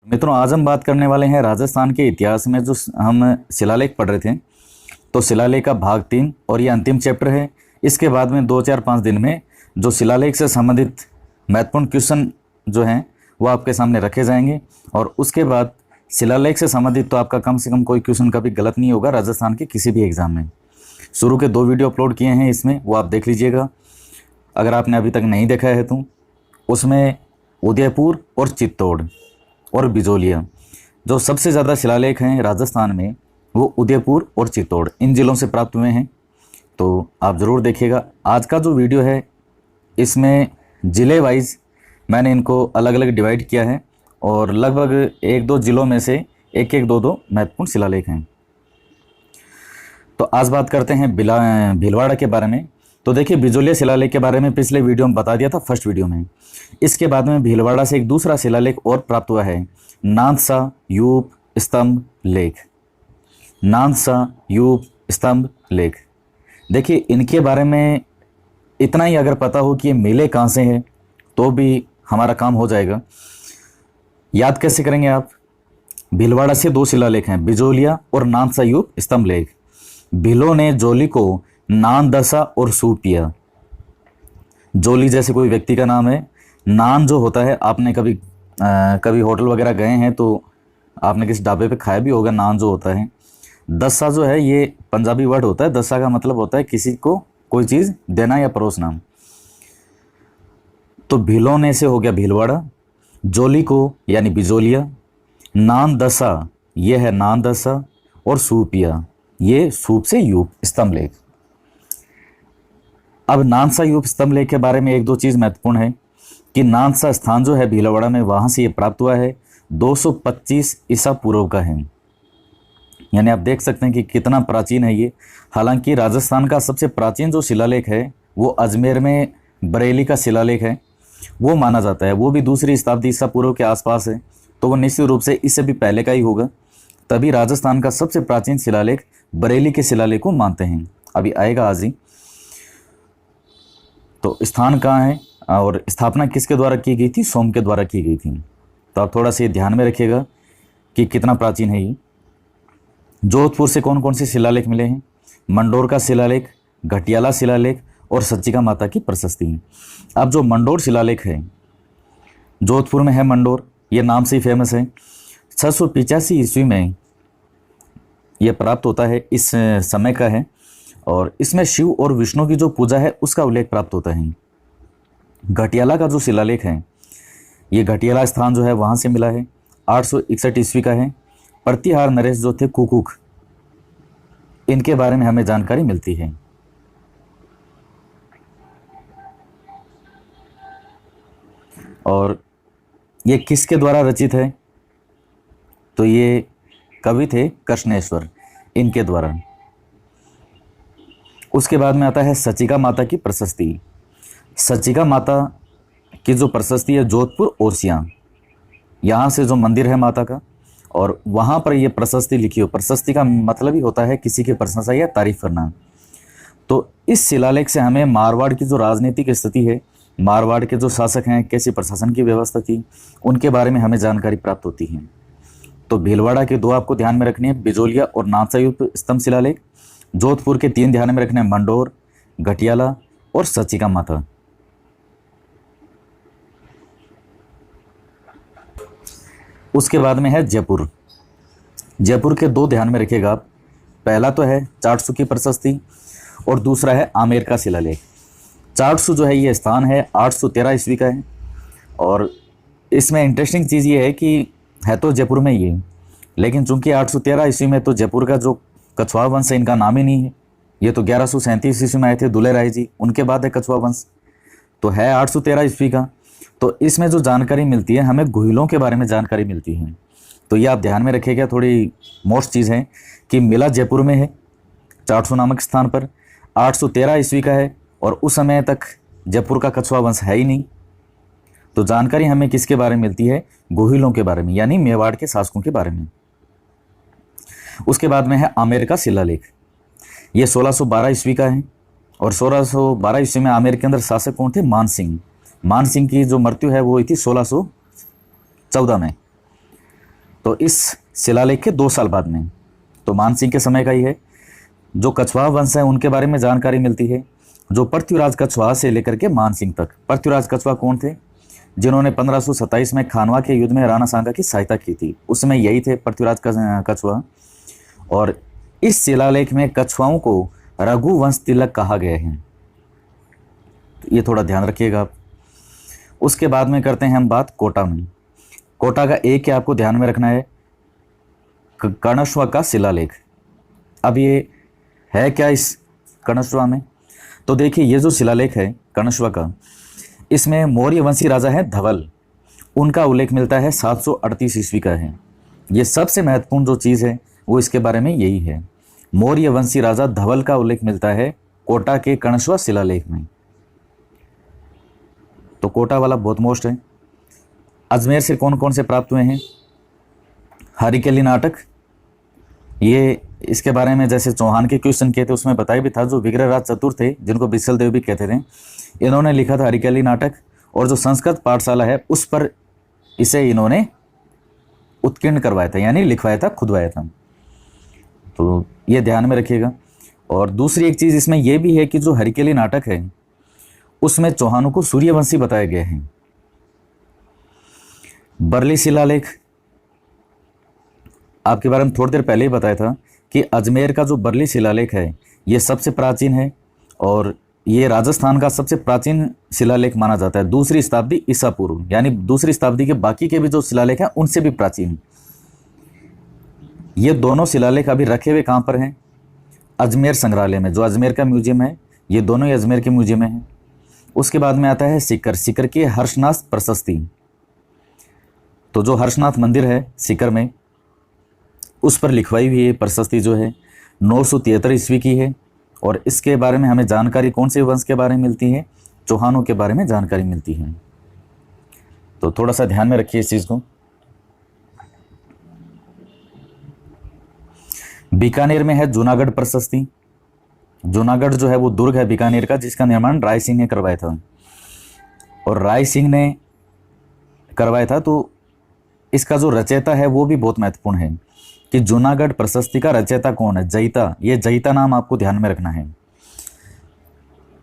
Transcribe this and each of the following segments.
मित्रों, आज हम बात करने वाले हैं राजस्थान के इतिहास में जो हम शिलालेख पढ़ रहे थे। तो शिलालेख का भाग 3 और ये अंतिम चैप्टर है। इसके बाद में 2-4-5 दिन में जो शिलालेख से संबंधित महत्वपूर्ण क्वेश्चन जो हैं वो आपके सामने रखे जाएंगे। और उसके बाद शिलालेख से संबंधित तो आपका कम से कम कोई क्वेश्चन कभी गलत नहीं होगा राजस्थान के किसी भी एग्जाम में। शुरू के 2 वीडियो अपलोड किए हैं इसमें, वो आप देख लीजिएगा अगर आपने अभी तक नहीं देखा है तो। उसमें उदयपुर और चित्तौड़ और बिजोलिया जो सबसे ज़्यादा शिलालेख हैं राजस्थान में, वो उदयपुर और चित्तौड़ इन ज़िलों से प्राप्त हुए हैं। तो आप ज़रूर देखिएगा। आज का जो वीडियो है इसमें ज़िले वाइज मैंने इनको अलग अलग डिवाइड किया है और लगभग 1-2 ज़िलों में से 1-1, 2-2 महत्वपूर्ण शिलालेख हैं। तो आज बात करते हैं भीलवाड़ा के बारे में। तो देखिए, बिजोलिया शिलालेख के बारे में पिछले वीडियो में बता दिया था, फर्स्ट वीडियो में। इसके बाद में भीलवाड़ा से एक दूसरा शिलालेख और प्राप्त हुआ है, नांदसा यूप स्तंभ लेख। नांदसा यूप स्तंभ लेख। देखिए, इनके बारे में इतना ही अगर पता हो कि ये मिले कहाँ से हैं तो भी हमारा काम हो जाएगा। याद कैसे करेंगे आप? भीलवाड़ा से 2 शिलालेख हैं, बिजोलिया और नांदसा यूप स्तंभ लेख। भीलों ने जोली को नानदसा और सूपिया। जोली जैसे कोई व्यक्ति का नाम है। नान जो होता है, आपने कभी होटल वगैरह गए हैं तो आपने किसी ढाबे पे खाया भी होगा। नान जो होता है, दसा जो है ये पंजाबी वर्ड होता है। दसा का मतलब होता है किसी को कोई चीज़ देना या परोसना। तो भीलों ने से हो गया भीलवाड़ा, जोली को यानी बिजोलिया, नान दसा ये है नान दसा और सूपिया ये सूप से यूप स्तंभ लेख। अब नानसा यूप स्तंभ लेख के बारे में 1-2 चीज़ महत्वपूर्ण है कि नानसा स्थान जो है भीलवाड़ा में, वहाँ से ये प्राप्त हुआ है 225 ईसा पूर्व का है। यानी आप देख सकते हैं कि कितना प्राचीन है ये। हालांकि राजस्थान का सबसे प्राचीन जो शिलालेख है वो अजमेर में बरेली का शिलालेख है, वो माना जाता है। वो भी 2री शताब्दी ईसा पूर्व के आसपास है, तो वो निश्चित रूप से इससे भी पहले का ही होगा। तभी राजस्थान का सबसे प्राचीन शिलालेख बरेली के शिलालेख को मानते हैं। अभी आएगा आज ही। तो स्थान कहाँ है और स्थापना किसके द्वारा की गई थी? सोम के द्वारा की गई थी। तो आप थोड़ा सा ये ध्यान में रखिएगा कि कितना प्राचीन है ये। जोधपुर से कौन कौन से शिलालेख मिले हैं? मंडोर का शिलालेख, घटियाला शिलालेख और सच्चिका माता की प्रशस्ति। अब जो मंडोर शिलालेख है, जोधपुर में है मंडोर, ये नाम से ही फेमस है। 685 ईस्वी में यह प्राप्त होता है, इस समय का है। और इसमें शिव और विष्णु की जो पूजा है उसका उल्लेख प्राप्त होता है। घटियाला का जो शिलालेख है, ये घटियाला स्थान जो है वहाँ से मिला है, 861 ईस्वी का है। प्रतिहार नरेश जो थे कुकुक, इनके बारे में हमें जानकारी मिलती है। और ये किसके द्वारा रचित है? तो ये कवि थे कृष्णेश्वर, इनके द्वारा। उसके बाद में आता है सच्चिका माता की प्रशस्ति। सच्चिका माता की जो प्रशस्ति है जोधपुर ओसियां, यहाँ से जो मंदिर है माता का, और वहाँ पर ये प्रशस्ति लिखी हो। प्रशस्ति का मतलब ही होता है किसी की प्रशंसा या तारीफ करना। तो इस शिलालेख से हमें मारवाड़ की जो राजनीतिक स्थिति है, मारवाड़ के जो शासक हैं, कैसी प्रशासन की व्यवस्था थी, उनके बारे में हमें जानकारी प्राप्त होती है। तो भीलवाड़ा के 2 आपको ध्यान में रखनी है, बिजोलिया और नानसा यूप स्तंभ शिलालेख। जोधपुर के 3 ध्यान में रखने हैं, मंडोर, घटियाला और सच्चिका माता। उसके बाद में है जयपुर। जयपुर के 2 ध्यान में रखिएगा आप। पहला तो है चाटसू की प्रशस्ति और दूसरा है आमेर का शिलालेख। चाटसू जो है ये स्थान है 813 ईस्वी का है। और इसमें इंटरेस्टिंग चीज़ ये है कि है तो जयपुर में ये, लेकिन चूंकि 813 ईस्वी में तो जयपुर का जो कछुआ वंश है इनका नाम ही नहीं है। ये तो 1137 ईस्वी में आए थे दुले राय जी, उनके बाद है कछुआ वंश। तो है 813 ईस्वी का। तो इसमें जो जानकारी मिलती है, हमें गुहिलों के बारे में जानकारी मिलती है। तो ये आप ध्यान में रखिएगा। थोड़ी मोस्ट चीज़ है कि मिला जयपुर में है, चाटसू नामक स्थान पर, 813 ईस्वी का है और उस समय तक जयपुर का कछुआ वंश है ही नहीं। तो जानकारी हमें किसके बारे में मिलती है? गुहिलों के बारे में, यानी मेवाड़ के शासकों के बारे में। उसके बाद में है आमेर का शिलालेख। ये 1612 ईस्वी का है और 1612 ईस्वी में आमेर के अंदर शासक कौन थे? मान सिंह। मान सिंह की जो मृत्यु है वो हुई थी 1614 में। तो इस शिलालेख के 2 साल बाद में, तो मान सिंह के समय का ही है। जो कछवाहा वंश है उनके बारे में जानकारी मिलती है, जो पृथ्वीराज कछवाहा से लेकर के मान सिंह तक। पृथ्वीराज कछवाहा कौन थे? जिन्होंने 1527 में खानवा के युद्ध में राणा सांगा की सहायता की थी, उसमें यही थे पृथ्वीराज कछवाहा। और इस शिलालेख में कछवाओं को रघुवंश तिलक कहा गया है, तो ये थोड़ा ध्यान रखिएगा आप। उसके बाद में करते हैं हम बात कोटा में। कोटा का एक क्या आपको ध्यान में रखना है, कर्णश्वा का शिलालेख। अब ये है क्या इस कर्णश्वा में? तो देखिए, ये जो शिलालेख है कर्णश्वा का, इसमें मौर्य वंशी राजा है धवल, उनका उल्लेख मिलता है 738 ईस्वी का है। ये सबसे महत्वपूर्ण जो चीज़ है वो इसके बारे में यही है, मौर्य वंशी राजा धवल का उल्लेख मिलता है कोटा के कर्णश्वा शिलालेख में। तो कोटा वाला बहुत मोस्ट है। अजमेर से कौन कौन से प्राप्त हुए हैं? हरिकेली नाटक, ये इसके बारे में जैसे चौहान के क्वेश्चन किए थे उसमें बताया भी था, जो विग्रहराज चतुर थे जिनको बिसल देव भी कहते थे, इन्होंने लिखा था हरिकेली नाटक। और जो संस्कृत पाठशाला है उस पर इसे इन्होंने उत्कीर्ण करवाया था, यानी लिखवाया था, खुदवाया था। तो ये ध्यान में रखिएगा। और दूसरी एक चीज़ इसमें यह भी है कि जो हरिकेली नाटक है उसमें चौहानों को सूर्यवंशी बताया गया है। बरली शिलालेख, आपके बारे में थोड़ी देर पहले ही बताया था कि अजमेर का जो बरली शिलालेख है ये सबसे प्राचीन है और ये राजस्थान का सबसे प्राचीन शिलालेख माना जाता है, 2री शताब्दी ईसा पूर्व, यानी 2री शताब्दी के बाकी के भी जो शिलालेख हैं उनसे भी प्राचीन। ये दोनों शिलालेख अभी रखे हुए कहाँ पर हैं? अजमेर संग्रहालय में, जो अजमेर का म्यूजियम है, ये दोनों ही अजमेर के म्यूजियम में हैं। उसके बाद में आता है सीकर, सीकर की हर्षनाथ प्रशस्ति। तो जो हर्षनाथ मंदिर है सीकर में, उस पर लिखवाई हुई है प्रशस्ति जो है 973 ईस्वी की है। और इसके बारे में हमें जानकारी कौन से वंश के बारे में मिलती है? चौहानों के बारे में जानकारी मिलती है। तो थोड़ा सा ध्यान में रखिए इस चीज़ को। बीकानेर में है जूनागढ़ प्रशस्ति। जूनागढ़ जो है वो दुर्ग है बीकानेर का, जिसका निर्माण राय सिंह ने करवाया था। और राय सिंह ने करवाया था, तो इसका जो रचयिता है वो भी बहुत महत्वपूर्ण है कि जूनागढ़ प्रशस्ति का रचयिता कौन है? जयिता। ये जयिता नाम आपको ध्यान में रखना है।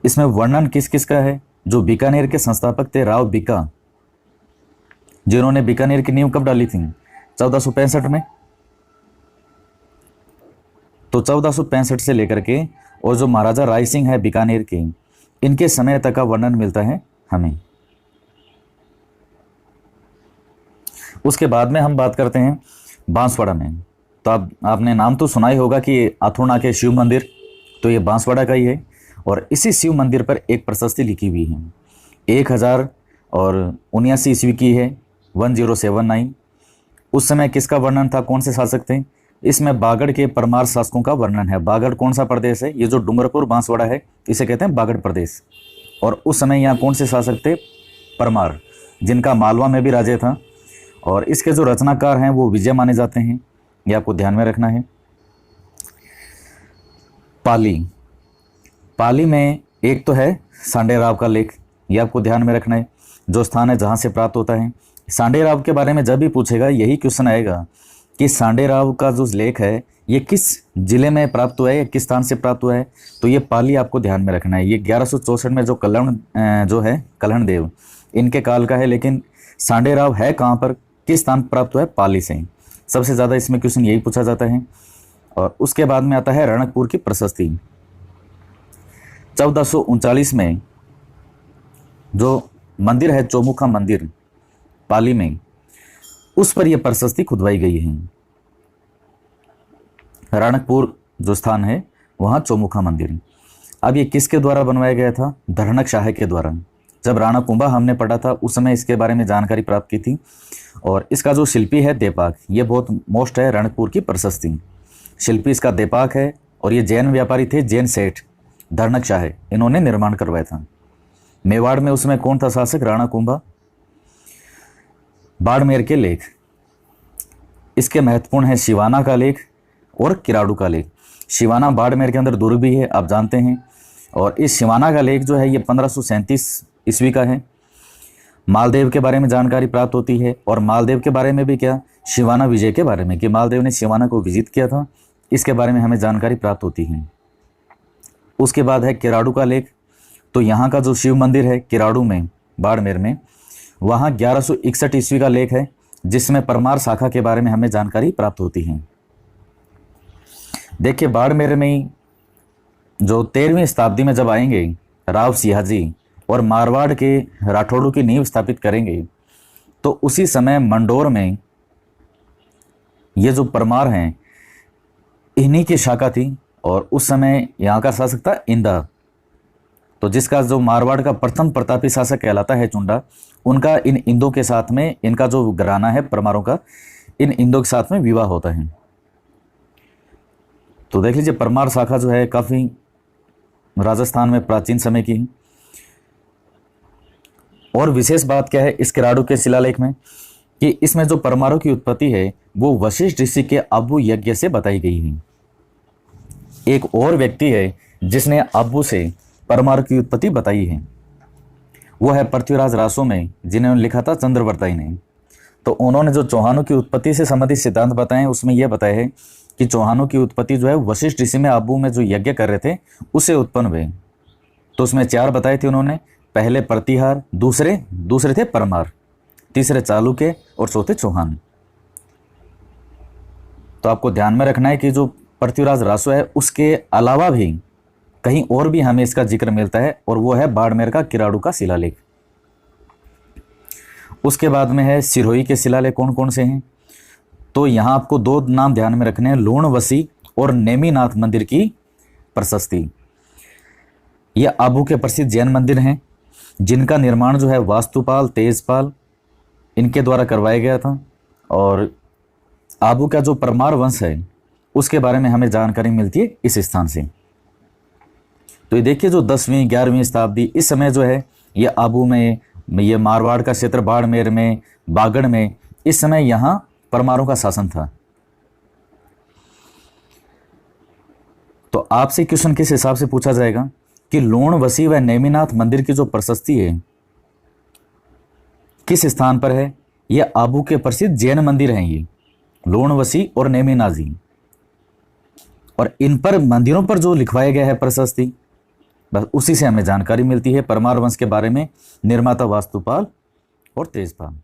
इसमें वर्णन किस किस का है? जो बीकानेर के संस्थापक थे राव बीका, जिन्होंने बीकानेर की नींव कब डाली थी? 1465 में। तो 1465 से लेकर के, और जो महाराजा राय सिंह है बीकानेर के, इनके समय तक का वर्णन मिलता है हमें। उसके बाद में हम बात करते हैं बांसवाड़ा में। तो आपने नाम तो सुना ही होगा कि अथुणा के शिव मंदिर, तो ये बांसवाड़ा का ही है। और इसी शिव मंदिर पर एक प्रशस्ति लिखी हुई है, 1079 ईस्वी की है, 1079। उस समय किसका वर्णन था? कौन से शासक थे? इसमें बागड़ के परमार शासकों का वर्णन है। बागड़ कौन सा प्रदेश है? ये जो डूंगरपुर बांसवाड़ा है इसे कहते हैं बागड़ प्रदेश। और उस समय यहाँ कौन से शासक थे? परमार, जिनका मालवा में भी राज्य था। और इसके जो रचनाकार हैं वो विजय माने जाते हैं, ये आपको ध्यान में रखना है। पाली, पाली में एक तो है सांडेराव का लेख, ये आपको ध्यान में रखना है, जो स्थान है जहाँ से प्राप्त होता है। सांडेराव के बारे में जब भी पूछेगा यही क्वेश्चन आएगा कि सांडेराव का जो लेख है ये किस जिले में प्राप्त हुआ है या किस स्थान से प्राप्त हुआ है? तो ये पाली आपको ध्यान में रखना है। ये 1164 में जो कल्हण देव, इनके काल का है, लेकिन सांडेराव है कहाँ पर, किस स्थान प्राप्त हुआ है? पाली से। सबसे ज़्यादा इसमें क्वेश्चन यही पूछा जाता है। और उसके बाद में आता है रणकपुर की प्रशस्ति। 1439 में जो मंदिर है चौमुखा मंदिर पाली में, उस पर यह प्रशस्ति खुदवाई गई है। रणकपुर जो स्थान है वहाँ चौमुखा मंदिर। अब ये किसके द्वारा बनवाया गया था? धरणक शाह के द्वारा। जब राणा कुंभा हमने पढ़ा था उस समय इसके बारे में जानकारी प्राप्त की थी। और इसका जो शिल्पी है देपाक, ये बहुत मोस्ट है रणकपुर की प्रशस्ति। शिल्पी इसका देपाक है और ये जैन व्यापारी थे, जैन सेठ धरणक शाह, इन्होंने निर्माण करवाया था। मेवाड़ में उसमें कौन था शासक? राणा कुंभा। बाड़मेर के लेख, इसके महत्वपूर्ण है शिवाना का लेख और किराड़ू का लेख। शिवाना बाड़मेर के अंदर दुर्ग भी है, आप जानते हैं। और इस शिवाना का लेख जो है ये 1537 ईस्वी का है। मालदेव के बारे में जानकारी प्राप्त होती है, और मालदेव के बारे में भी क्या, शिवाना विजय के बारे में, कि मालदेव ने शिवाना को विजिट किया था, इसके बारे में हमें जानकारी प्राप्त होती है। उसके बाद है किराड़ू का लेख। तो यहाँ का जो शिव मंदिर है किराड़ू में, बाड़मेर में, वहाँ 1161 ईस्वी का लेख है, जिसमें परमार शाखा के बारे में हमें जानकारी प्राप्त होती है। देखिए बाड़मेर में ही जो 13वीं शताब्दी में जब आएंगे राव सिंहाजी और मारवाड़ के राठौड़ों की नींव स्थापित करेंगे, तो उसी समय मंडोर में ये जो परमार हैं इन्हीं की शाखा थी, और उस समय यहाँ का शासक था इंदा। तो जिसका जो मारवाड़ का प्रथम प्रतापी शासक कहलाता है चुंडा, उनका इन इंदों के साथ में, इनका जो घराना है परमारों का, इन इंदों के साथ में विवाह होता है। तो देख लीजिए परमार शाखा जो है काफ़ी राजस्थान में प्राचीन समय की है। और विशेष बात क्या है इस किराड़ू के शिलालेख में, कि इसमें जो परमारों की उत्पत्ति है वो वशिष्ठ ऋषि के अब्बू यज्ञ से बताई गई है। एक और व्यक्ति है जिसने अब्बू से परमार की उत्पत्ति बताई है, वो है पृथ्वीराज रासो में, जिन्होंने लिखा था चंद्रवर्ताई ने। तो उन्होंने जो चौहानों की उत्पत्ति से संबंधित सिद्धांत बताए, उसमें यह बताया है कि चौहानों की उत्पत्ति जो है वशिष्ठ ऋषि में अब्बू में जो यज्ञ कर रहे थे उससे उत्पन्न हुए। तो उसमें 4 बताए थे उन्होंने, पहले प्रतिहार, दूसरे थे परमार, तीसरे चालुक्य और चौथे चौहान। तो आपको ध्यान में रखना है कि जो पृथ्वीराज रासो है उसके अलावा भी कहीं और भी हमें इसका जिक्र मिलता है, और वो है बाड़मेर का किराड़ू का शिलालेख। उसके बाद में है सिरोही के शिलालेख कौन कौन से हैं। तो यहाँ आपको 2 नाम ध्यान में रखने हैं, लूणवसी और नेमीनाथ मंदिर की प्रशस्ति। ये आबू के प्रसिद्ध जैन मंदिर हैं, जिनका निर्माण जो है वास्तुपाल तेजपाल इनके द्वारा करवाया गया था। और आबू का जो परमार वंश है उसके बारे में हमें जानकारी मिलती है इस स्थान से। तो ये देखिए जो 10वीं 11वीं शताब्दी, इस समय जो है ये आबू में, ये मारवाड़ का क्षेत्र बाड़मेर में, बागड़ में, इस समय यहाँ परमारों का शासन था। तो आपसे क्वेश्चन किस हिसाब से पूछा जाएगा कि लूणवसी व नेमीनाथ मंदिर की जो प्रशस्ति है किस स्थान पर है। ये आबू के प्रसिद्ध जैन मंदिर हैं, ये लूणवसी और नेमीनाथ जी, और इन पर मंदिरों पर जो लिखवाया गया है प्रशस्ति, बस उसी से हमें जानकारी मिलती है परमार वंश के बारे में, निर्माता वास्तुपाल और तेजपाल।